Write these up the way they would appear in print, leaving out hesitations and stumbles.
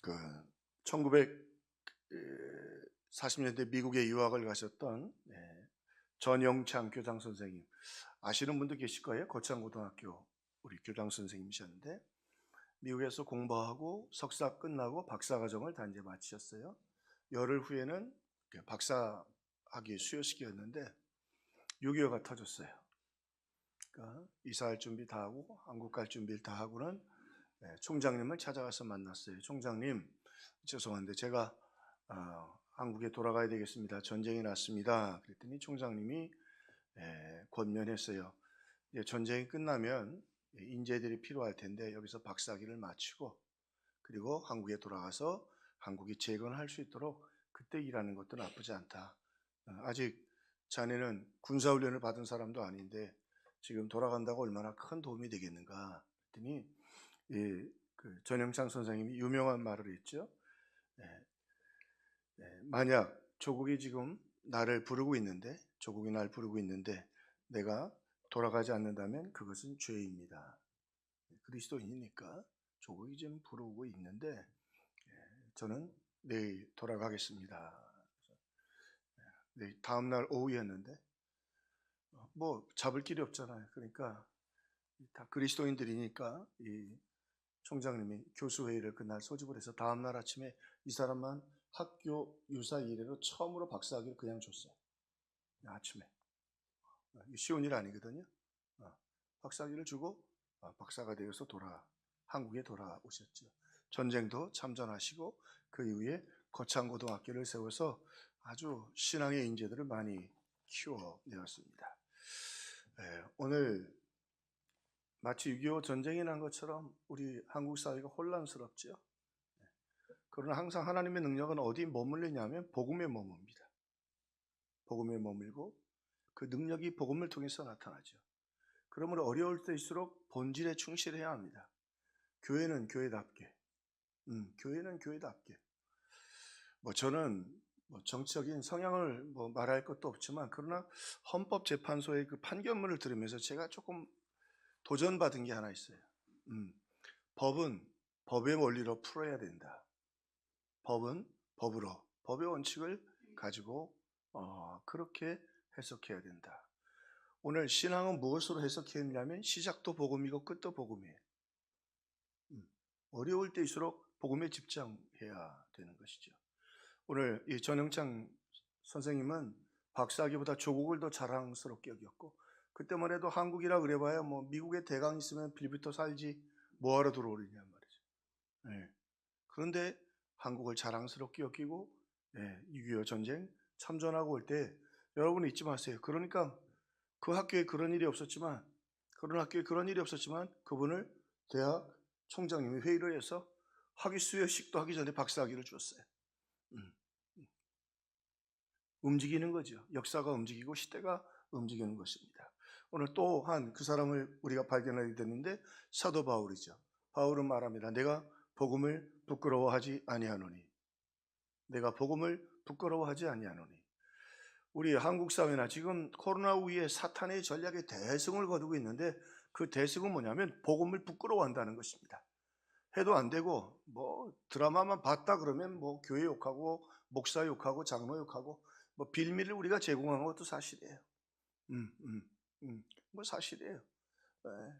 그 1940년대 미국에 유학을 가셨던 전영창 교장 선생님 아시는 분도 계실 거예요. 거창고등학교 우리 교장 선생님이셨는데 미국에서 공부하고 석사 끝나고 박사과정을 다 이제 마치셨어요. 열흘 후에는 박사학위 수여식이었는데 6.25가 터졌어요. 그러니까 이사할 준비 다 하고 한국 갈 준비를 다 하고는 총장님을 찾아가서 만났어요. 총장님, 죄송한데 제가 한국에 돌아가야 되겠습니다. 전쟁이 났습니다. 그랬더니 총장님이 권면했어요. 이제 전쟁이 끝나면 인재들이 필요할 텐데 여기서 박사학위를 마치고 그리고 한국에 돌아가서 한국이 재건할 수 있도록 그때 일하는 것도 나쁘지 않다. 아직 자네는 군사훈련을 받은 사람도 아닌데 지금 돌아간다고 얼마나 큰 도움이 되겠는가 그랬더니 그 전영창 선생님이 유명한 말을 했죠. 만약 조국이 지금 나를 부르고 있는데 조국이 날 부르고 있는데 내가 돌아가지 않는다면 그것은 죄입니다. 그리스도인이니까 조국이 지금 부르고 있는데 저는 내일 돌아가겠습니다. 다음날 오후였는데 뭐 잡을 길이 없잖아요. 그러니까 다 그리스도인들이니까 이 총장님이 교수회의를 그날 소집을 해서 다음날 아침에 이 사람만 학교 유사 이래로 처음으로 박사학위를 그냥 줬어요. 아침에. 쉬운 일 아니거든요. 박사학위를 주고 박사가 되어서 한국에 돌아오셨죠. 전쟁도 참전하시고 그 이후에 거창고등학교를 세워서 아주 신앙의 인재들을 많이 키워내었습니다. 오늘 마치 6.25 전쟁이 난 것처럼 우리 한국 사회가 혼란스럽죠. 그러나 항상 하나님의 능력은 어디에 머물리냐면 복음에 머뭅니다. 복음에 머물고 그 능력이 복음을 통해서 나타나죠. 그러므로 어려울 때일수록 본질에 충실해야 합니다. 교회는 교회답게, 교회는 교회답게. 저는 정치적인 성향을 말할 것도 없지만 그러나 헌법재판소의 그 판결문을 들으면서 제가 조금 도전받은 게 하나 있어요. 법은 법의 원리로 풀어야 된다. 법은 법으로, 법의 원칙을 가지고 그렇게 해석해야 된다. 오늘 신앙은 무엇으로 해석했냐면 시작도 복음이고 끝도 복음이에요. 어려울 때일수록 복음에 집중해야 되는 것이죠. 오늘 이 전영창 선생님은 박사학위보다 조국을 더 자랑스럽게 여겼고 그때만 해도 한국이라 그래봐야 미국에 대강 있으면 빌부터 살지 뭐하러 들어오느냐 말이죠. 그런데 한국을 자랑스럽게 여기고 6.25 전쟁 참전하고 올 때 여러분 잊지 마세요. 그러니까 그 학교에 그런 일이 없었지만 그분을 대학 총장님이 회의를 해서 학위 수여식도 하기 전에 박사학위를 주었어요. 움직이는 거죠. 역사가 움직이고 시대가 움직이는 것입니다. 오늘 또한 그 사람을 우리가 발견하게 됐는데 사도 바울이죠. 바울은 말합니다. 내가 복음을 부끄러워하지 아니하노니. 내가 복음을 부끄러워하지 아니하노니. 우리 한국 사회나 지금 코로나 후에 사탄의 전략에 대승을 거두고 있는데 그 대승은 뭐냐면 복음을 부끄러워한다는 것입니다. 해도 안 되고 드라마만 봤다 그러면 교회 욕하고 목사 욕하고 장로 욕하고 빌미를 우리가 제공한 것도 사실이에요. 사실이에요.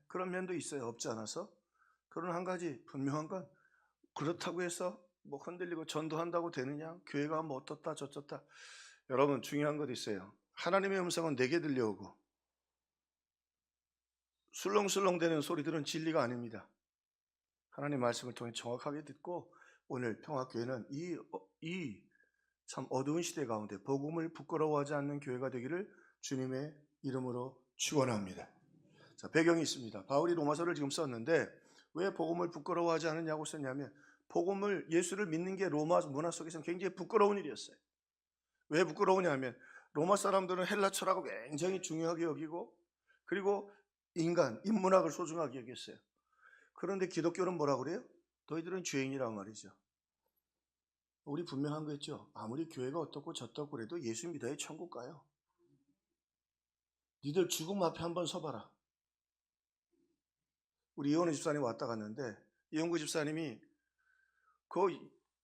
그런 면도 있어요. 없지 않아서. 그러나 한 가지 분명한 건 그렇다고 해서 흔들리고 전도한다고 되느냐? 교회가 어떻다 저쩌다. 여러분 중요한 것 있어요. 하나님의 음성은 내게 들려오고 술렁술렁대는 소리들은 진리가 아닙니다. 하나님 말씀을 통해 정확하게 듣고 오늘 평화교회는 이 참 어두운 시대 가운데 복음을 부끄러워하지 않는 교회가 되기를 주님의 이름으로 축원합니다. 자, 배경이 있습니다. 바울이 로마서를 지금 썼는데 왜 복음을 부끄러워하지 않느냐고 썼냐면 예수를 믿는 게 로마 문화 속에서는 굉장히 부끄러운 일이었어요. 왜 부끄러우냐면 로마 사람들은 헬라 철학을 굉장히 중요하게 여기고 그리고 인문학을 소중하게 여겼어요. 그런데 기독교는 뭐라고 그래요? 너희들은 죄인이란 말이죠. 우리 분명한 거 있죠. 아무리 교회가 어떻고 저떻고 그래도 예수 믿어야 천국 가요. 니들 죽음 앞에 한번 서봐라. 우리 이원우 집사님 왔다 갔는데 이영구 집사님이 그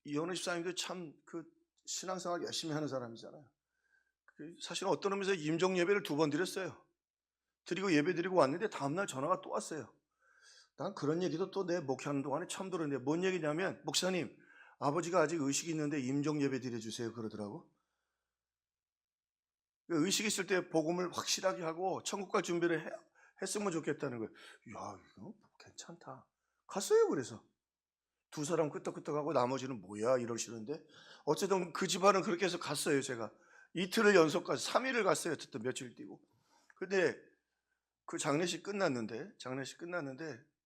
이현우 집사님도 참 그 신앙생활 열심히 하는 사람이잖아요. 사실은 어떤 의미에서 임종 예배를 2번 드렸어요. 드리고 예배 드리고 왔는데 다음날 전화가 또 왔어요. 난 그런 얘기도 또 내 목회하는 동안에 처음 들었는데 뭔 얘기냐면, 목사님, 아버지가 아직 의식이 있는데 임종 예배 드려주세요 그러더라고. 의식이 있을 때 복음을 확실하게 하고 천국 갈 준비를 했으면 좋겠다는 거예요. 야, 이거 괜찮다. 갔어요. 그래서 2사람 끄떡끄떡하고 나머지는 뭐야 이러시는데, 어쨌든 그 집안은 그렇게 해서 갔어요. 제가 이틀을 연속 가서 3일을 갔어요. 어쨌든 며칠 뛰고. 근데 그 장례식 끝났는데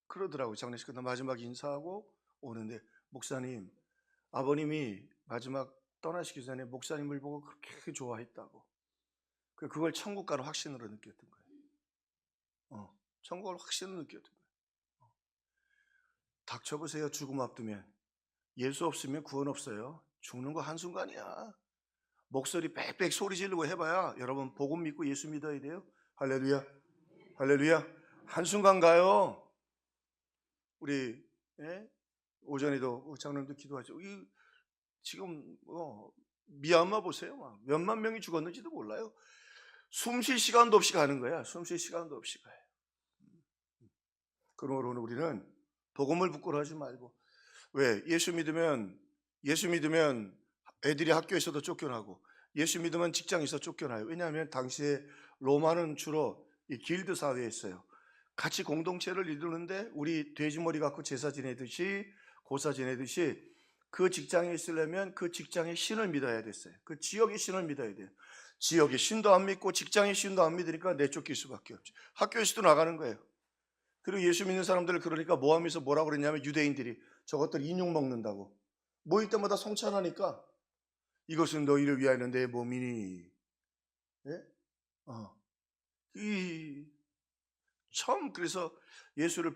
그러더라고요. 장례식 끝나 마지막 인사하고 오는데, 목사님, 아버님이 마지막 떠나시기 전에 목사님을 보고 그렇게 좋아했다고. 그걸 천국 가는 확신으로 느꼈던 거예요. 천국을 확신으로 느꼈던 거예요. 닥쳐보세요. 죽음 앞두면. 예수 없으면 구원 없어요. 죽는 거 한순간이야. 목소리 빽빽 소리 지르고 해봐야 여러분 복음 믿고 예수 믿어야 돼요. 할렐루야, 할렐루야. 한순간 가요. 우리 오전에도 장로님도 기도하죠. 지금 미얀마 보세요. 몇만 명이 죽었는지도 몰라요. 숨 쉴 시간도 없이 가는 거야. 숨 쉴 시간도 없이 가요. 그러므로 우리는 복음을 부끄러워하지 말고, 왜? 예수 믿으면 애들이 학교에서도 쫓겨나고, 예수 믿으면 직장에서 쫓겨나요. 왜냐하면 당시에 로마는 주로 이 길드 사회였어요. 같이 공동체를 이루는데 우리 돼지머리 갖고 제사 지내듯이 고사 지내듯이 그 직장에 있으려면 그 직장의 신을 믿어야 됐어요. 그 지역의 신을 믿어야 돼요. 지역의 신도 안 믿고 직장의 신도 안 믿으니까 내쫓길 수밖에 없죠. 학교에서도 나가는 거예요. 그리고 예수 믿는 사람들을 그러니까 모함에서 뭐라고 그랬냐면, 유대인들이 저것들 인육 먹는다고 모일 때마다 성찬하니까 이것은 너희를 위하여 내 몸이니. 예? 처음 그래서 예수를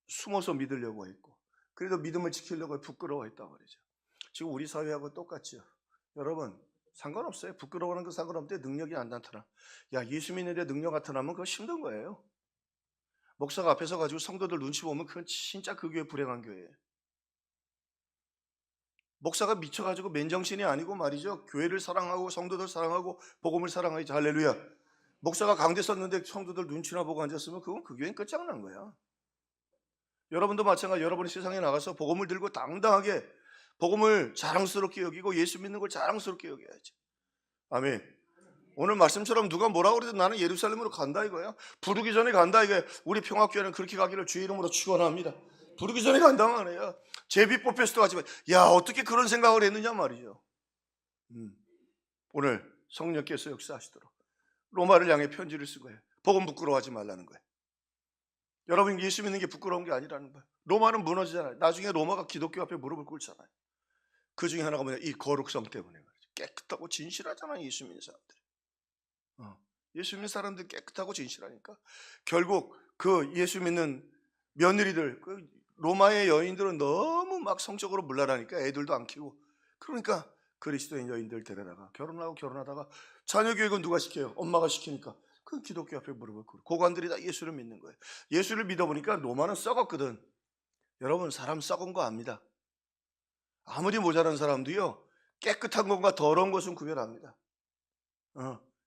숨어서 믿으려고 했고, 그래도 믿음을 지키려고 부끄러워했단 말이죠. 지금 우리 사회하고 똑같죠. 여러분, 상관없어요. 부끄러워하는 거 상관없는데 능력이 안 나타나. 야, 예수 믿는데 능력 나타나면 그거 힘든 거예요. 목사가 앞에 서가지고 성도들 눈치 보면 그건 진짜 그 교회 불행한 교회예요. 목사가 미쳐가지고 맨정신이 아니고 말이죠. 교회를 사랑하고 성도들 사랑하고 복음을 사랑하지. 할렐루야. 목사가 강대 썼는데 성도들 눈치나 보고 앉았으면 그건 그 교회는 끝장난 거야. 여러분도 마찬가지. 여러분이 세상에 나가서 복음을 들고 당당하게 복음을 자랑스럽게 여기고 예수 믿는 걸 자랑스럽게 여겨야지. 아멘. 오늘 말씀처럼 누가 뭐라고 그래도 나는 예루살렘으로 간다 이거야. 부르기 전에 간다 이거야. 우리 평화교회는 그렇게 가기를 주의 이름으로 축원합니다. 부르기 전에 간다 말이야. 제비 뽑혔을 하지만, 야, 어떻게 그런 생각을 했느냐 말이죠. 오늘 성령께서 역사하시도록 로마를 향해 편지를 쓴 거예요. 복음 부끄러워하지 말라는 거예요. 여러분, 예수 믿는 게 부끄러운 게 아니라는 거예요. 로마는 무너지잖아요. 나중에 로마가 기독교 앞에 무릎을 꿇잖아요. 그 중에 하나가 뭐냐, 이 거룩성 때문에. 깨끗하고 진실하잖아요, 예수 믿는 사람들. 예수 믿는 사람들 깨끗하고 진실하니까 결국 그 예수 믿는 며느리들, 그 로마의 여인들은 너무 막 성적으로 물러나니까 애들도 안 키우고, 그러니까 그리스도인 여인들 데려다가 결혼하다가 자녀 교육은 누가 시켜요? 엄마가 시키니까 그 기독교 앞에 무릎을 꿇고 고관들이 다 예수를 믿는 거예요. 예수를 믿어보니까 로마는 썩었거든. 여러분, 사람 썩은 거 압니다. 아무리 모자란 사람도요, 깨끗한 것과 더러운 것은 구별합니다.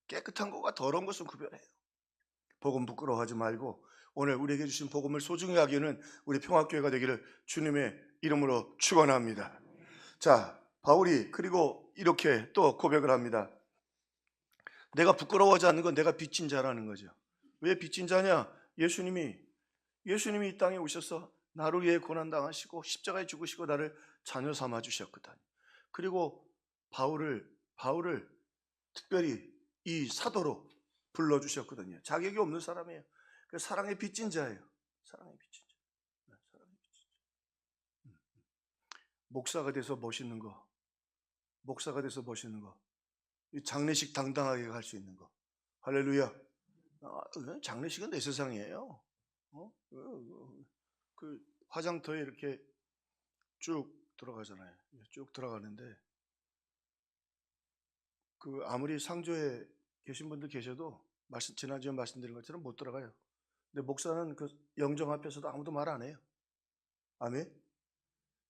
깨끗한 것과 더러운 것은 구별해요. 복음 부끄러워하지 말고 오늘 우리에게 주신 복음을 소중히 하기에는 우리 평화교회가 되기를 주님의 이름으로 축원합니다. 자, 바울이 그리고 이렇게 또 고백을 합니다. 내가 부끄러워하지 않는 건 내가 빚진 자라는 거죠. 왜 빚진 자냐? 예수님이 이 땅에 오셔서 나를 위해 고난당하시고 십자가에 죽으시고 나를 자녀 삼아 주셨거든. 그리고 바울을 특별히 이 사도로 불러주셨거든요. 자격이 없는 사람이에요. 그 사랑의 빚진 자예요. 사랑의 빚진 자. 목사가 돼서 멋있는 거, 이 장례식 당당하게 갈 수 있는 거. 할렐루야. 장례식은 내 세상이에요. 그 화장터에 이렇게 쭉 들어가잖아요. 쭉 들어가는데 그 아무리 상조에 계신 분들 계셔도 지난주에 말씀드린 것처럼 못 들어가요. 근데 목사는 그 영정 앞에서도 아무도 말 안 해요. 아멘.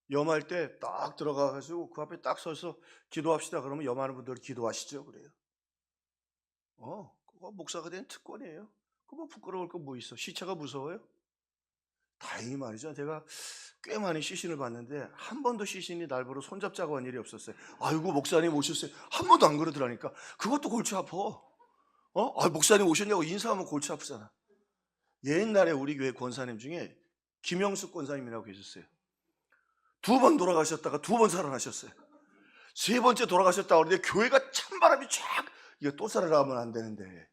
염할 때 딱 들어가가지고 그 앞에 딱 서서 기도합시다. 그러면 염하는 분들 기도하시죠. 그래요. 그거 목사가 된 특권이에요. 그거 부끄러울 거 뭐 있어? 시체가 무서워요? 다행히 말이죠. 제가 꽤 많이 시신을 봤는데 한 번도 시신이 날 보러 손잡자고 한 일이 없었어요. 아이고 목사님 오셨어요. 한 번도 안 그러더라니까. 그것도 골치 아파. 목사님 오셨냐고 인사하면 골치 아프잖아. 옛날에 우리 교회 권사님 중에 김영숙 권사님이라고 계셨어요. 2번 돌아가셨다가 2번 살아나셨어요. 3번째 돌아가셨다고 그러는데 교회가 찬바람이 쫙, 이거 또 살아나면 안 되는데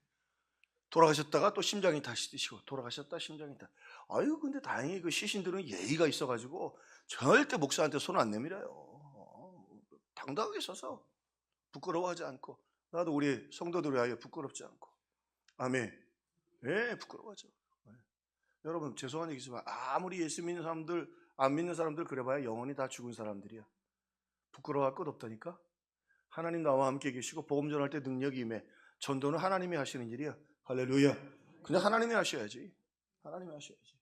돌아가셨다가 또 심장이 다시 뛰시고 돌아가셨다 심장이 다. 아유 근데 다행히 그 시신들은 예의가 있어가지고 절대 목사한테 손 안 내밀어요. 당당하게 서서 부끄러워하지 않고, 나도 우리 성도들 위하여 부끄럽지 않고. 아멘. 예, 부끄러워하죠. 네. 여러분 죄송한 얘기지만 아무리 예수 믿는 사람들 안 믿는 사람들 그래봐야 영원히 다 죽은 사람들이야. 부끄러워할 것 없다니까. 하나님 나와 함께 계시고 복음 전할 때 능력이 임해. 전도는 하나님이 하시는 일이야. 할렐루야. 그냥 하나님이 하셔야지. 하나님이 하셔야지.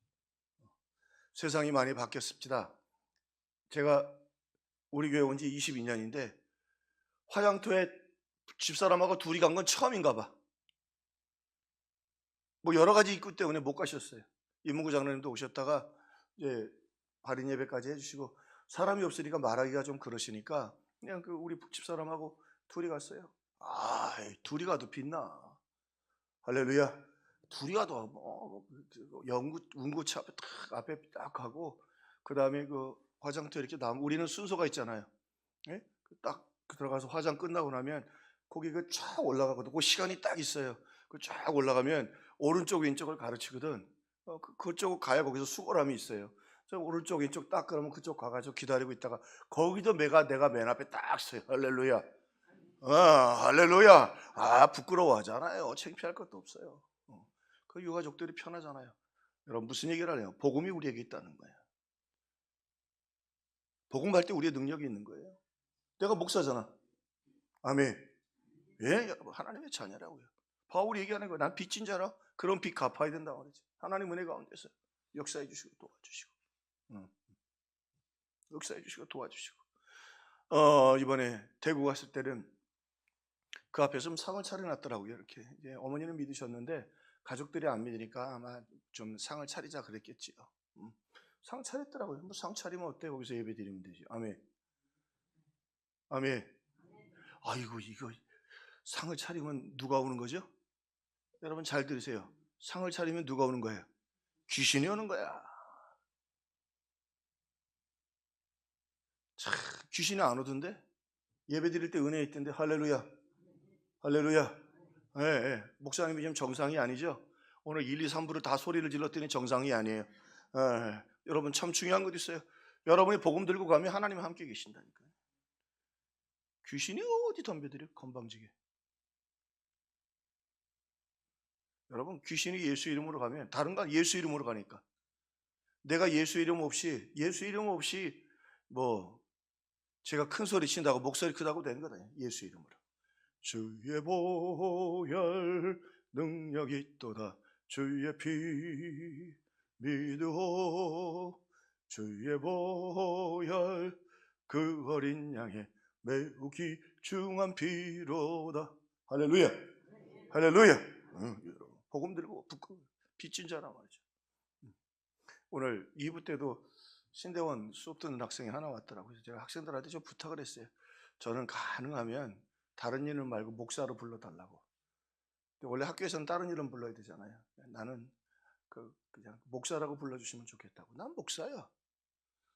세상이 많이 바뀌었습니다. 제가 우리 교회 온 지 22년인데 화장터에 집사람하고 둘이 간 건 처음인가 봐. 뭐 여러 가지 이유 때문에 못 가셨어요. 이문구 장로님도 오셨다가 이제 발인 예배까지 해주시고 사람이 없으니까 말하기가 좀 그러시니까 그냥 그 우리 집사람하고 둘이 갔어요. 둘이 가도 빛나. 할렐루야. 둘이 가도 운구차 앞에 딱 가고 그 다음에 그 화장터 이렇게 우리는 순서가 있잖아요. 예? 딱 들어가서 화장 끝나고 나면 거기 그 쫙 올라가거든. 그 시간이 딱 있어요. 그 쫙 올라가면 오른쪽 왼쪽을 가르치거든. 그쪽 가야 거기서 수고람이 있어요. 저 오른쪽 왼쪽 딱 그러면 그쪽 가가지고 기다리고 있다가 거기도 내가 맨 앞에 딱 서요. 할렐루야. 할렐루야. 부끄러워하잖아요. 창피할 것도 없어요. 그 유가족들이 편하잖아요. 여러분 무슨 얘기를 하냐? 복음이 우리에게 있다는 거예요. 복음 할 때 우리의 능력이 있는 거예요. 내가 목사잖아. 아멘. 예, 여러분 하나님의 자녀라고요. 바울이 얘기하는 거예요. 난 빚진 자라. 그런 빚 갚아야 된다고 그러지. 하나님 은혜 가운데서 역사해 주시고 도와주시고, 역사해 주시고 도와주시고. 이번에 대구 갔을 때는 그 앞에서 좀 상을 차려놨더라고요. 이렇게 이제 어머니는 믿으셨는데 가족들이 안 믿으니까 아마 좀 상을 차리자 그랬겠지요. 상 차렸더라고요. 뭐 상 차리면 어때? 거기서 예배 드리면 되지. 아멘. 아멘. 아이고 이거 상을 차리면 누가 오는 거죠? 여러분 잘 들으세요. 상을 차리면 누가 오는 거예요? 귀신이 오는 거야. 참, 귀신이 안 오던데? 예배 드릴 때 은혜 있던데. 할렐루야. 할렐루야. 예, 예. 목사님이 지금 정상이 아니죠? 오늘 1, 2, 3부를 다 소리를 질렀더니 정상이 아니에요. 예. 여러분 참 중요한 것 있어요. 여러분이 복음 들고 가면 하나님 함께 계신다니까요. 귀신이 어디 덤벼들여 건방지게. 여러분 귀신이 예수 이름으로 가면 다른 건 예수 이름으로 가니까. 내가 예수 이름 없이 뭐 제가 큰 소리 친다고 목소리 크다고 되는 거다. 예수 이름으로. 주의 보혈 능력이 있도다. 주의 피 믿으오. 주의 보혈 그 어린 양의 매우 귀중한 피로다. 할렐루야. 할렐루야. 복음 들고 빚진 자라 말이죠. 오늘 2부 때도 신대원 수업 듣는 학생이 하나 왔더라고요. 그래서 제가 학생들한테 좀 부탁을 했어요. 저는 가능하면 다른 이름 말고 목사로 불러달라고. 원래 학교에서는 다른 이름 불러야 되잖아요. 나는 그냥 목사라고 불러주시면 좋겠다고. 난 목사야.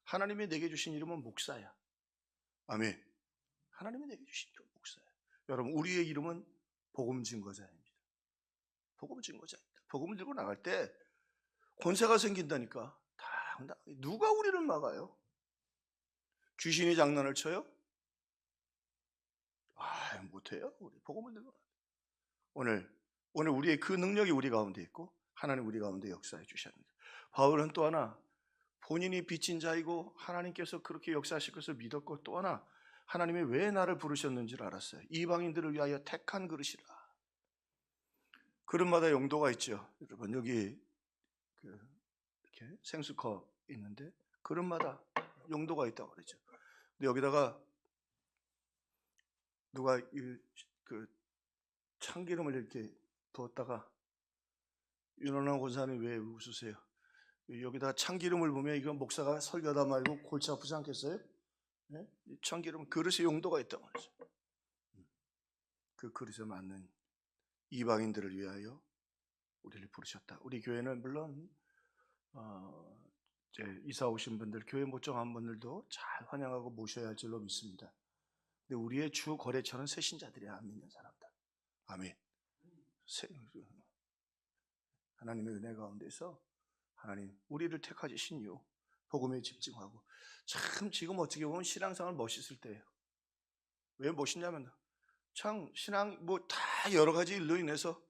하나님이 내게 주신 이름은 목사야. 아멘. 하나님이 내게 주신 이름은 목사야. 여러분 우리의 이름은 복음 증거자입니다. 복음 증거자입니다. 복음을 들고 나갈 때 권세가 생긴다니까. 누가 우리를 막아요? 귀신이 장난을 쳐요? 못해요. 우리 복음을 들고 오늘 우리의 그 능력이 우리 가운데 있고 하나님 우리 가운데 역사해 주셨습니다. 바울은 또 하나 본인이 빚진 자이고 하나님께서 그렇게 역사하실 것을 믿었고 또 하나 하나님이 왜 나를 부르셨는지를 알았어요. 이방인들을 위하여 택한 그릇이라. 그릇마다 용도가 있죠. 여러분 여기 이렇게 생수컵 있는데 그릇마다 용도가 있다고 그러죠. 근데 여기다가 누가 그 참기름을 이렇게 부었다가 윤원환 권사님 왜 웃으세요? 여기다 참기름을 보면 이건 목사가 설교하다 말고 골치 아프지 않겠어요? 네? 참기름 그릇의 용도가 있다고 말이죠. 그 그릇에 맞는 이방인들을 위하여 우리를 부르셨다. 우리 교회는 물론 이제 이사 오신 분들, 교회 못 정한 분들도 잘 환영하고 모셔야 할 줄로 믿습니다. 근데 우리의 주 거래처는 새신자들이야, 안 믿는 사람들. 아멘. 하나님의 은혜 가운데서 하나님 우리를 택하신 이유 복음에 집중하고, 참 지금 어떻게 보면 신앙생활 멋있을 때예요. 왜 멋있냐면 참 신앙 뭐 다 여러 가지 일로 인해서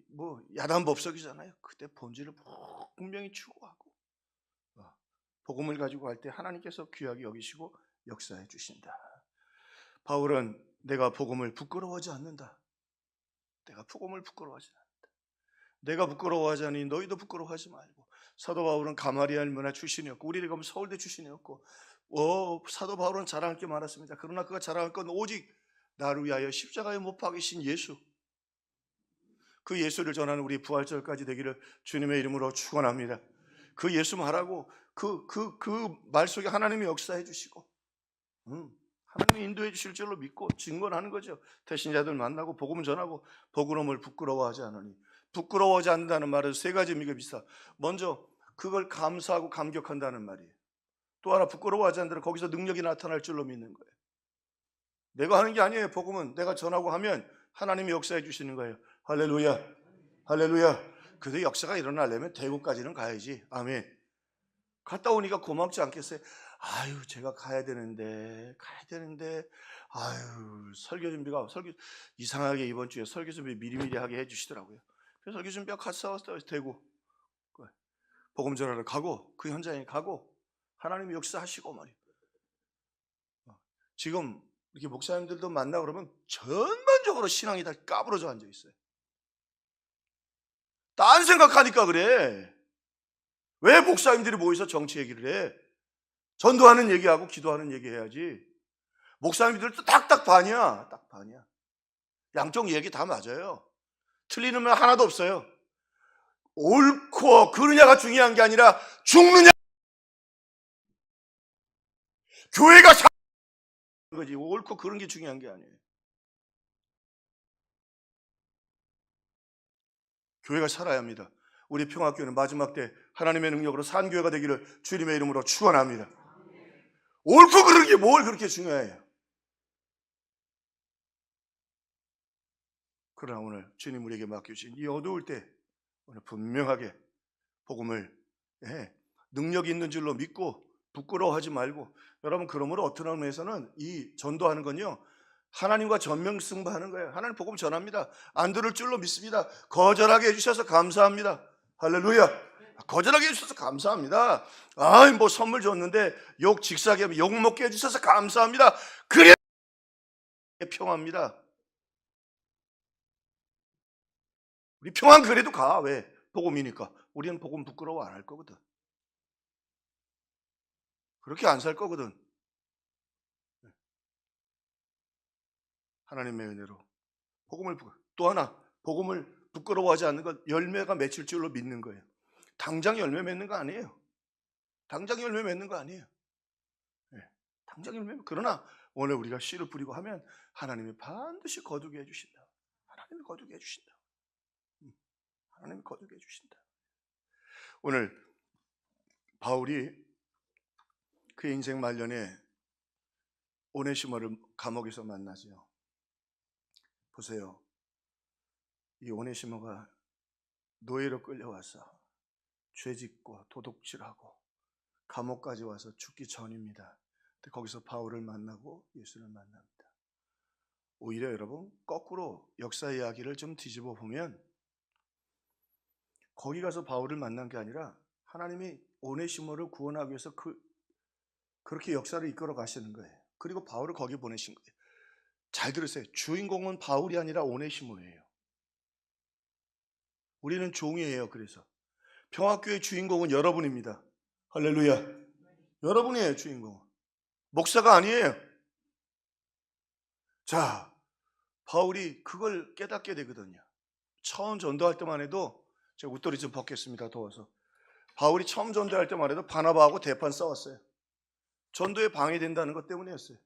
뭐 야단법석이잖아요. 그때 본질을 분명히 추구하고 복음을 가지고 갈 때 하나님께서 귀하게 여기시고 역사해 주신다. 바울은 내가 복음을 부끄러워하지 않는다. 내가 복음을 부끄러워하지 않는다. 내가 부끄러워하지 않으니 너희도 부끄러워하지 말고. 사도 바울은 가마리엘 문화 출신이었고 우리를 보면 서울대 출신이었고 사도 바울은 자랑할 게 많았습니다. 그러나 그가 자랑할 건 오직 나를 위하여 십자가에 못 박이신 예수, 그 예수를 전하는 우리 부활절까지 되기를 주님의 이름으로 축원합니다. 그 예수 말하고 그 말 속에 하나님이 역사해 주시고 하나님이 인도해 주실 줄로 믿고 증거하는 거죠. 대신자들 만나고 복음 전하고 복음을 부끄러워하지 않으니. 부끄러워하지 않는다는 말은 세 가지 의미가 있어. 먼저 그걸 감사하고 감격한다는 말이에요. 또 하나 부끄러워하지 않는다는 거기서 능력이 나타날 줄로 믿는 거예요. 내가 하는 게 아니에요. 복음은 내가 전하고 하면 하나님이 역사해 주시는 거예요. 할렐루야, 할렐루야. 그래도 역사가 일어나려면 대구까지는 가야지. 아멘. 갔다 오니까 고맙지 않겠어요? 아유, 제가 가야 되는데 아유, 설교 이상하게 이번 주에 설교 준비 미리미리 하게 해주시더라고요. 그래서 설교 준비하고 갔다 왔어요. 대구 복음 전하러 가고 그 현장에 가고 하나님이 역사하시고 말이에요. 지금 이렇게 목사님들도 만나고 그러면 전반적으로 신앙이 다 까부러져 앉아 있어요. 딴 생각하니까 그래. 왜 목사님들이 모여서 정치 얘기를 해? 전도하는 얘기하고 기도하는 얘기 해야지. 목사님들도 딱딱 반이야. 딱 반이야. 양쪽 얘기 다 맞아요. 틀리는 말 하나도 없어요. 옳고 그르냐가 중요한 게 아니라 죽느냐. 교회가 사는 거지. 옳고 그른 게 중요한 게 아니에요. 교회가 살아야 합니다. 우리 평화교회는 마지막 때 하나님의 능력으로 산 교회가 되기를 주님의 이름으로 축원합니다. 옳고 그른 게 뭘 그렇게 중요해요. 그러나 오늘 주님 우리에게 맡겨주신 이 어두울 때 오늘 분명하게 복음을 능력이 있는 줄로 믿고 부끄러워하지 말고, 여러분 그러므로 어떤 의미에서는 이 전도하는 건요 하나님과 전명승부하는 거예요. 하나님 복음 전합니다. 안 들을 줄로 믿습니다. 거절하게 해주셔서 감사합니다. 할렐루야. 거절하게 해주셔서 감사합니다. 뭐 선물 줬는데 욕 직사하게 하면 욕 먹게 해주셔서 감사합니다. 그래 평화입니다. 우리 평안 그래도 가. 왜? 복음이니까. 우리는 복음 부끄러워 안 할 거거든. 그렇게 안 살 거거든. 하나님의 은혜로 복음을 또 하나 복음을 부끄러워하지 않는 건 열매가 맺힐 줄로 믿는 거예요. 당장 열매 맺는 거 아니에요. 당장 열매 맺는 거 아니에요. 당장 열매. 그러나 오늘 우리가 씨를 뿌리고 하면 하나님이 반드시 거두게 해주신다. 하나님이 거두게 해주신다. 하나님이 거두게 해주신다. 오늘 바울이 그의 인생 말년에 오네시모를 감옥에서 만나죠. 보세요. 이 오네시모가 노예로 끌려와서 죄짓고 도둑질하고 감옥까지 와서 죽기 전입니다. 근데 거기서 바울을 만나고 예수를 만납니다. 오히려 여러분 거꾸로 역사 이야기를 좀 뒤집어 보면 거기 가서 바울을 만난 게 아니라 하나님이 오네시모를 구원하기 위해서 그렇게 역사를 이끌어 가시는 거예요. 그리고 바울을 거기 보내신 거예요. 잘 들으세요. 주인공은 바울이 아니라 오네시모예요. 우리는 종이에요. 그래서 평화교회의 주인공은 여러분입니다. 할렐루야. 여러분이에요, 주인공. 목사가 아니에요. 자, 바울이 그걸 깨닫게 되거든요. 처음 전도할 때만 해도, 제가 웃돌이 좀 벗겠습니다, 더워서. 바울이 처음 전도할 때만 해도 바나바하고 대판 싸웠어요. 전도에 방해된다는 것 때문이었어요.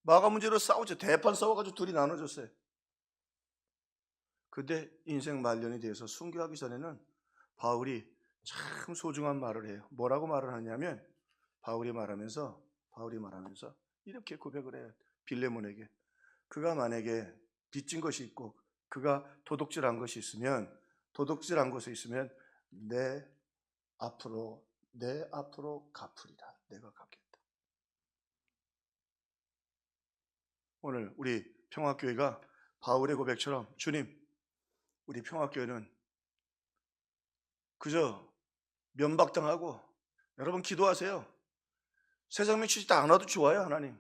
마가 문제로 싸우죠. 대판 싸워가지고 둘이 나눠졌어요. 근데 인생 말년이 돼서 순교하기 전에는 바울이 참 소중한 말을 해요. 뭐라고 말을 하냐면, 바울이 말하면서 이렇게 고백을 해요. 빌레몬에게. 그가 만약에 빚진 것이 있고 그가 도둑질한 것이 있으면, 내 앞으로 갚으리라. 내가 갚겠다. 오늘 우리 평화교회가 바울의 고백처럼, 주님, 우리 평화교회는 그저 면박당하고, 여러분 기도하세요. 세상명 취직 안 와도 좋아요, 하나님.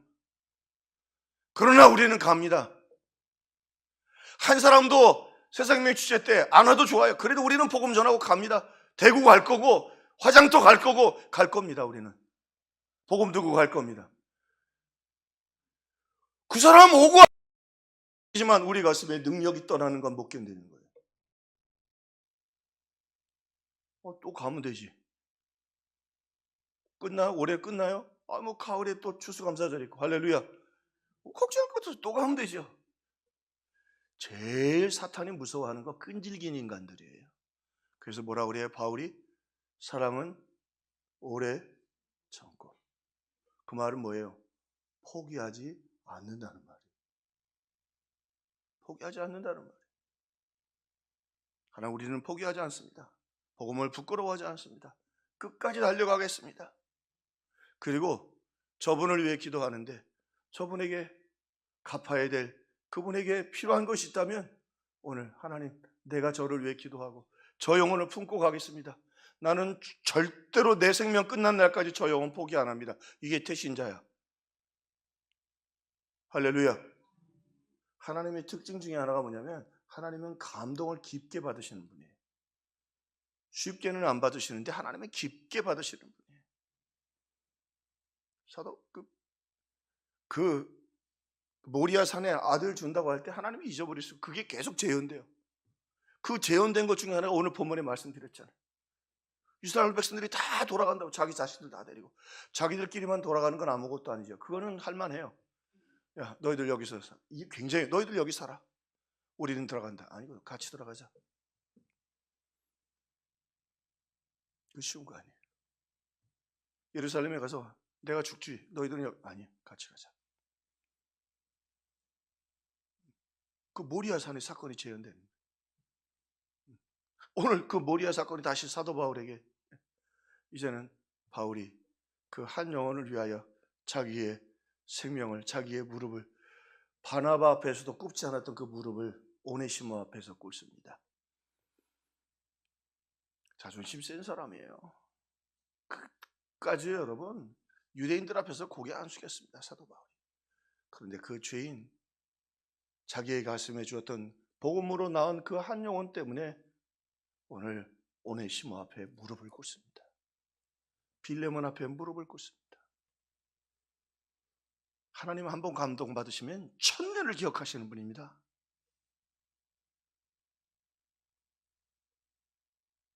그러나 우리는 갑니다. 한 사람도 세상명 취재 때 안 와도 좋아요. 그래도 우리는 복음 전하고 갑니다. 대구 갈 거고 화장터 갈 거고 갈 겁니다. 우리는 복음 들고 갈 겁니다. 그 사람 오고 하지만 우리 가슴에 능력이 떠나는 건 못 견디는 거예요. 또 가면 되지. 올해 끝나요? 가을에 또 추수감사절 있고 할렐루야. 걱정할 것도 없어. 또 가면 되죠. 제일 사탄이 무서워하는 거 끈질긴 인간들이에요. 그래서 뭐라 그래요? 바울이 사랑은 오래 참고. 그 말은 뭐예요? 포기하지 않는다는 말이에요. 포기하지 않는다는 말이에요. 하나, 우리는 포기하지 않습니다. 복음을 부끄러워하지 않습니다. 끝까지 달려가겠습니다. 그리고 저분을 위해 기도하는데, 저분에게 갚아야 될, 그분에게 필요한 것이 있다면 오늘 하나님, 내가 저를 위해 기도하고 저 영혼을 품고 가겠습니다. 나는 절대로 내 생명 끝난 날까지 저 영혼 포기 안 합니다. 이게 태신자야. 할렐루야. 하나님의 특징 중에 하나가 뭐냐면, 하나님은 감동을 깊게 받으시는 분이에요. 쉽게는 안 받으시는데 하나님은 깊게 받으시는 분이에요. 사도 그 모리아 산에 아들 준다고 할 때 하나님이 잊어버렸어요. 그게 계속 재현돼요. 그 재현된 것 중에 하나가 오늘 본문에 말씀드렸잖아요. 이스라엘 백성들이 다 돌아간다고, 자기 자신들 다 데리고. 자기들끼리만 돌아가는 건 아무것도 아니죠. 그거는 할만해요. 야, 너희들 여기서 살아. 이게 굉장히, 너희들 여기 살아. 우리는 들어간다. 아니고 같이 들어가자. 그 쉬운 거 아니에요. 예루살렘에 가서 내가 죽지, 너희들은 여기, 아니, 같이 가자. 그 모리아 산의 사건이 재현되는 거예요. 오늘 그 모리아 사건이 다시 사도 바울에게, 이제는 바울이 그 한 영혼을 위하여 자기의 생명을, 자기의 무릎을, 바나바 앞에서도 꿇지 않았던 그 무릎을 오네시모 앞에서 꿇습니다. 자존심 센 사람이에요. 끝까지 여러분, 유대인들 앞에서 고개 안 숙였습니다, 사도 바울이. 그런데 그 죄인, 자기의 가슴에 주었던 복음으로 낳은 그 한 영혼 때문에 오늘 오네시모 앞에 무릎을 꿇습니다. 빌레몬 앞에 무릎을 꿇습니다. 하나님 한 번 감동받으시면 천년을 기억하시는 분입니다.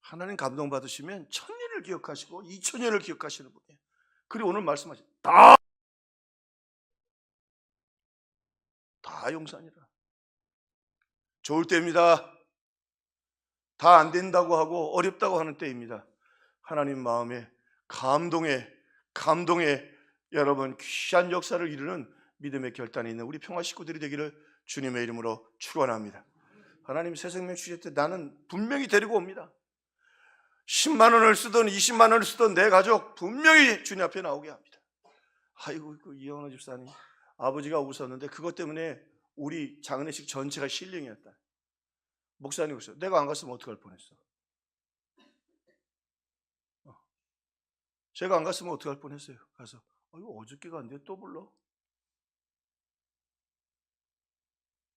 하나님 감동받으시면 천년을 기억하시고 2000년을 기억하시는 분이에요. 그리고 오늘 말씀하신 다 용산이라. 좋을 때입니다. 다 안 된다고 하고 어렵다고 하는 때입니다. 하나님 마음에 감동의 여러분 귀한 역사를 이루는 믿음의 결단이 있는 우리 평화 식구들이 되기를 주님의 이름으로 축원합니다. 하나님 새 생명 주실 때 나는 분명히 데리고 옵니다. 10만 원을 쓰든 20만 원을 쓰든 내 가족 분명히 주님 앞에 나오게 합니다. 아이고, 그 이영호 집사님 아버지가 웃었는데 그것 때문에 우리 장례식 전체가 실령이었다. 목사님 웃어요. 내가 안 갔으면 어떡할 뻔했어. 제가 안 갔으면 어떡할 뻔했어요. 가서 어저께 갔는데 또 불러?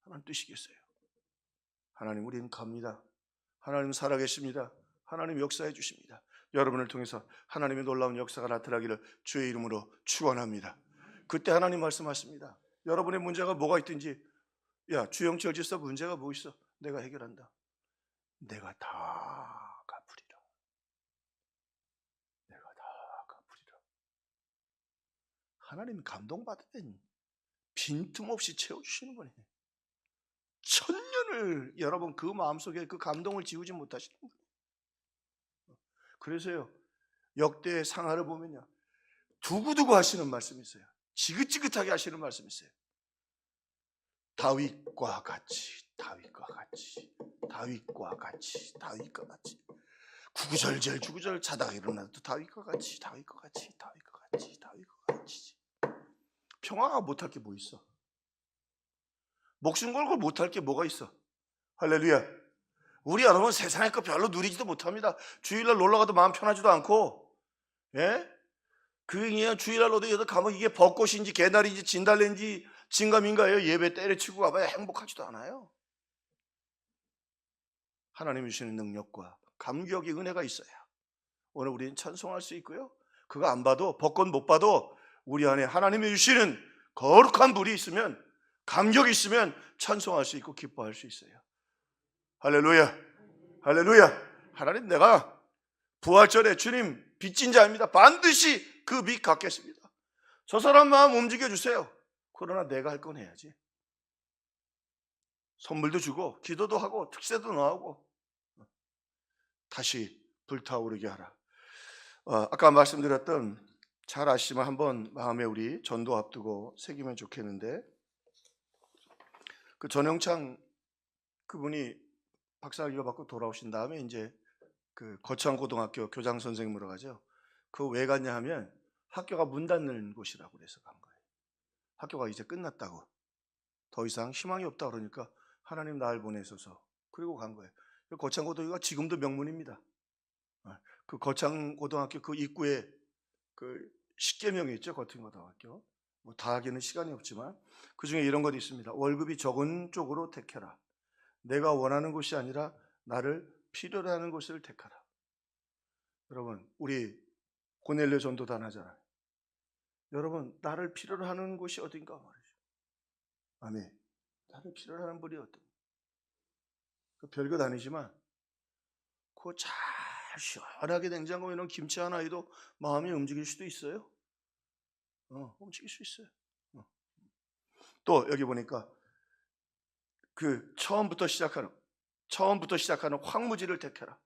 하나님 뜻이겠어요. 하나님, 우리는 갑니다. 하나님 살아계십니다. 하나님 역사해 주십니다. 여러분을 통해서 하나님의 놀라운 역사가 나타나기를 주의 이름으로 축원합니다. 그때 하나님 말씀하십니다. 여러분의 문제가 뭐가 있든지, 야, 주영철 집사 문제가 뭐 있어? 내가 해결한다. 내가 다 갚으리라. 내가 다 갚으리라. 하나님이 감동받으면 빈틈없이 채워주시는 분이에요. 천년을 여러분 그 마음속에 그 감동을 지우지 못하시는 분이에요. 그래서요, 역대의 상하를 보면요, 두고두고 하시는 말씀이 있어요. 지긋지긋하게 하시는 말씀이 있어요. 다윗과 같이, 다윗과 같이, 다윗과 같이, 다윗과 같이. 구구절절 자다가 일어나도 다윗과 같이, 다윗과 같이, 다윗과 같이, 다윗과 같이. 평화가 못할 게 뭐 있어? 목숨 걸고 못할 게 뭐가 있어? 할렐루야. 우리 여러분 세상의 거 별로 누리지도 못합니다. 주일날 놀러가도 마음 편하지도 않고, 예? 그냥 주일날 어디 가면 이게 벚꽃인지 개나리인지 진달래인지 진감인가요? 예배 때려치고 가봐야 행복하지도 않아요. 하나님이 주시는 능력과 감격의 은혜가 있어야 오늘 우리는 찬송할 수 있고요, 그거 안 봐도, 벚꽃 못 봐도 우리 안에 하나님이 주시는 거룩한 불이 있으면, 감격이 있으면 찬송할 수 있고 기뻐할 수 있어요. 할렐루야, 할렐루야. 하나님, 내가 부활절에 주님 빚진 자입니다. 반드시 그 빚 갚겠습니다. 저 사람 마음 움직여주세요. 그러나 내가 할 건 해야지. 선물도 주고 기도도 하고 특세도 나오고 다시 불타오르게 하라. 아까 말씀드렸던, 잘 아시지만 한번 마음에 우리 전도 앞두고 새기면 좋겠는데, 그 전영창 그분이 박사학위를 받고 돌아오신 다음에 이제 그 거창고등학교 교장 선생님으로 가죠. 그 왜 갔냐 하면 학교가 문 닫는 곳이라고 그래서 간 거예요. 학교가 이제 끝났다고, 더 이상 희망이 없다 그러니까 하나님 나를 보내소서, 그리고 간 거예요. 거창고등학교가 지금도 명문입니다. 그 거창고등학교 그 입구에 그 십계명이 있죠. 거창고등학교. 뭐 다 하기는 시간이 없지만 그 중에 이런 것이 있습니다. 월급이 적은 쪽으로 택해라. 내가 원하는 곳이 아니라 나를 필요로 하는 곳을 택하라. 여러분, 우리 고넬료 전도단 하잖아요. 여러분, 나를 필요로 하는 곳이 어딘가 말이죠. 아멘. 나를 필요로 하는 분이 어떤, 별것 아니지만 그거 잘 시원하게 냉장고에 넣은 김치 하나에도 마음이 움직일 수도 있어요. 움직일 수 있어요. 또 여기 보니까 그 처음부터 시작하는 황무지를 택해라.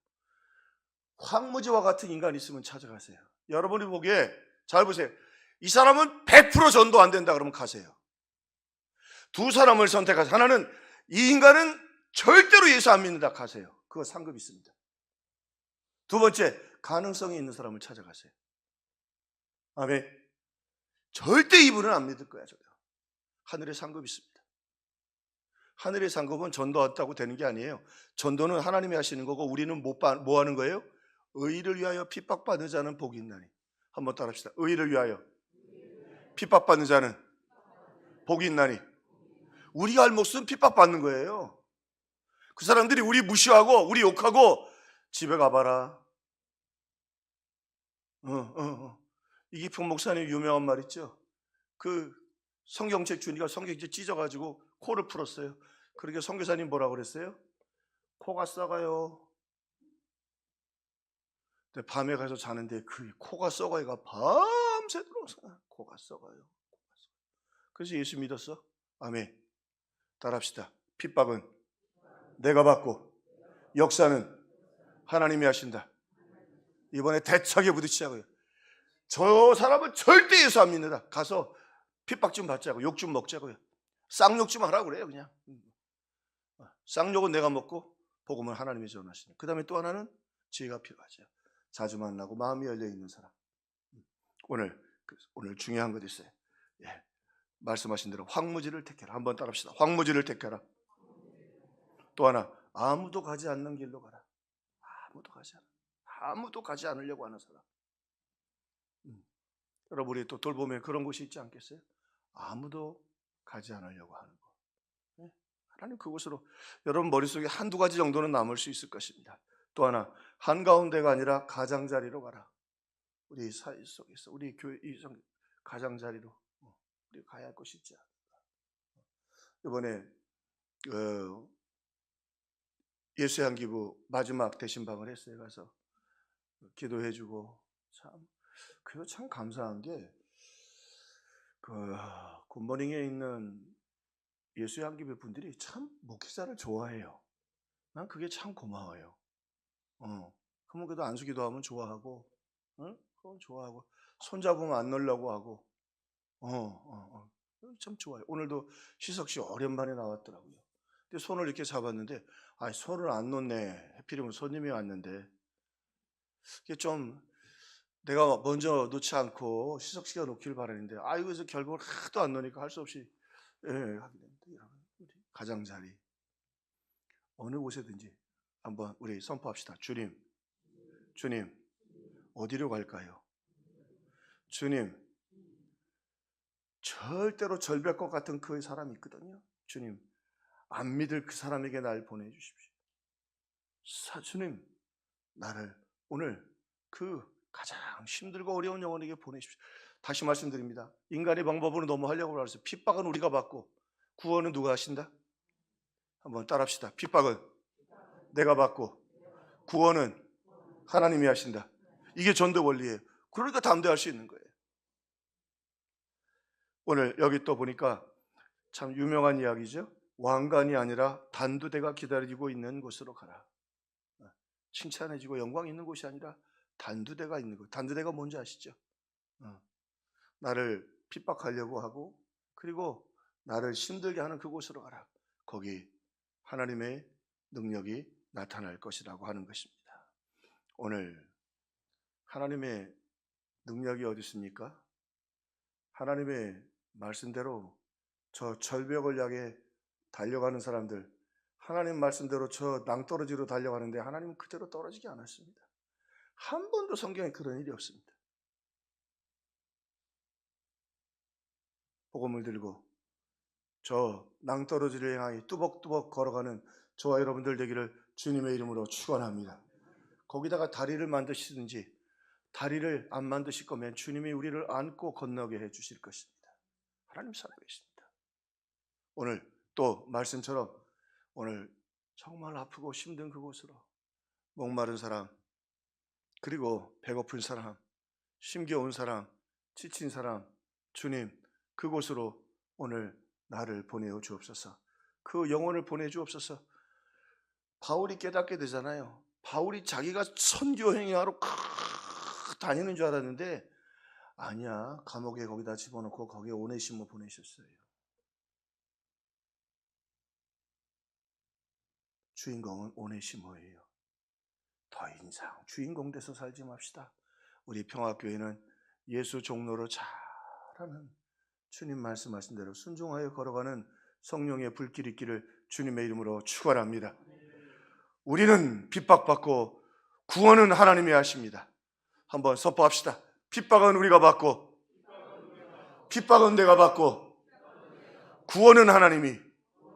황무지와 같은 인간이 있으면 찾아가세요. 여러분이 보기에 잘 보세요. 이 사람은 100% 전도 안 된다 그러면 가세요. 두 사람을 선택하세요. 하나는 이 인간은 절대로 예수 안 믿는다, 가세요. 그거 상급 있습니다. 두 번째, 가능성이 있는 사람을 찾아가세요. 아멘. 절대 이분은 안 믿을 거야. 저요. 하늘에 상급이 있습니다. 하늘의 상급은 전도 왔다고 되는 게 아니에요. 전도는 하나님이 하시는 거고, 우리는 뭐 하는 거예요? 의를 위하여 핍박받는 자는 복이 있나니. 한번 따라합시다. 의를 위하여 핍박받는 자는 복이 있나니. 우리가 할 몫은 핍박받는 거예요. 그 사람들이 우리 무시하고 우리 욕하고 집에 가봐라. 이기평 목사님 유명한 말 있죠. 그 성경책 주니까 성경책 찢어가지고 코를 풀었어요. 그러니까 선교사님 뭐라고 그랬어요? 코가 썩어요. 근데 밤에 가서 자는데 그 코가 썩어요가 밤새도록 코가 썩어요. 그래서 예수 믿었어? 아멘. 따라합시다. 핍박은 내가 받고 역사는 하나님이 하신다. 이번에 대차게 부딪히자고요. 저 사람은 절대 예수 안 믿는다. 가서 핍박 좀 받자고, 욕 좀 먹자고요. 쌍욕 좀 하라고 그래요. 그냥 쌍욕은 내가 먹고 복음은 하나님이 전하시네. 그 다음에 또 하나는 지혜가 필요하죠. 자주 만나고 마음이 열려 있는 사람. 오늘 중요한 것 있어요. 예, 말씀하신 대로 황무지를 택해라. 한번 따라합시다. 황무지를 택해라. 또 하나, 아무도 가지 않는 길로 가라. 아무도 가지 않으려고 하는 사람. 여러분, 우리 또 돌보면 그런 곳이 있지 않겠어요? 아무도 가지 않으려고 하는 것. 하나님 그곳으로, 여러분 머릿속에 한두 가지 정도는 남을 수 있을 것입니다. 또 하나, 한가운데가 아니라 가장자리로 가라. 우리 사회 속에서 우리 교회 가장자리로 우리 가야 할 것이 있지 않을까. 이번에 예수의 한 기부 마지막 대신방을 했어요. 가서 기도해주고 그거 참 감사한 게 굿모닝에 있는 예수의 한 기부 분들이 참 목회자를 좋아해요. 난 그게 참 고마워요. 그러면 그래도 안수기도 하면 좋아하고, 그건 좋아하고, 손잡으면 안 놀려고 하고, 참 좋아요. 오늘도 시석 씨 오랜만에 나왔더라고요. 근데 손을 이렇게 잡았는데, 손을 안 놓네. 하필이면 손님이 왔는데, 이게 좀 내가 먼저 놓지 않고 시석 씨가 놓기를 바라는데, 그래서 결국은 하도 안 놓으니까 할 수 없이 하게 됩니다. 여러분, 우리 가장자리 어느 곳에든지 한번 우리 선포합시다. 주님, 어디로 갈까요? 주님, 절대로 절벽것 같은 그 사람이 있거든요. 주님, 안 믿을 그 사람에게 날 보내주십시오. 주님, 나를 오늘 그 가장 힘들고 어려운 영혼에게 보내십시오. 다시 말씀드립니다. 인간의 방법으로 너무 하려고 그랬어요. 핍박은 우리가 받고 구원은 누가 하신다? 한번 따라합시다. 핍박은 내가 받고 구원은 하나님이 하신다. 이게 전도 원리예요. 그러니까 담대할 수 있는 거예요. 오늘 여기 또 보니까 참 유명한 이야기죠. 왕관이 아니라 단두대가 기다리고 있는 곳으로 가라. 칭찬해주고 영광 있는 곳이 아니라 단두대가 있는 곳. 단두대가 뭔지 아시죠? 나를 핍박하려고 하고 그리고 나를 힘들게 하는 그곳으로 가라. 거기 하나님의 능력이 나타날 것이라고 하는 것입니다. 오늘 하나님의 능력이 어디 있습니까? 하나님의 말씀대로 저 절벽을 향해 달려가는 사람들, 하나님 말씀대로 저 낭떠러지로 달려가는데 하나님은 그대로 떨어지지 않았습니다. 한 번도 성경에 그런 일이 없습니다. 복음을 들고 저 낭떠러지를 향해 뚜벅뚜벅 걸어가는 저와 여러분들 되기를 주님의 이름으로 축원합니다. 거기다가 다리를 만드시든지 다리를 안 만드실 거면 주님이 우리를 안고 건너게 해 주실 것입니다. 하나님 살고 계십니다. 오늘 또 말씀처럼 오늘 정말 아프고 힘든 그곳으로 목마른 사람, 그리고 배고픈 사람, 힘겨운 사람, 지친 사람, 주님 그곳으로 오늘 나를 보내어 주옵소서. 그 영혼을 보내 주옵소서. 바울이 깨닫게 되잖아요. 바울이 자기가 선교행위하러 다니는 줄 알았는데 아니야, 감옥에 거기다 집어넣고 거기에 오네시모 보내셨어요. 주인공은 오네시모예요. 더 이상 주인공 돼서 살지 맙시다. 우리 평화교회는 예수 종로로 잘하는 주님 말씀하신 대로 순종하여 걸어가는 성령의 불길 있기를 주님의 이름으로 축원합니다. 우리는 핍박받고 구원은 하나님이 하십니다. 한번 선포합시다. 핍박은 우리가 받고 핍박은 내가 받고 구원은 하나님이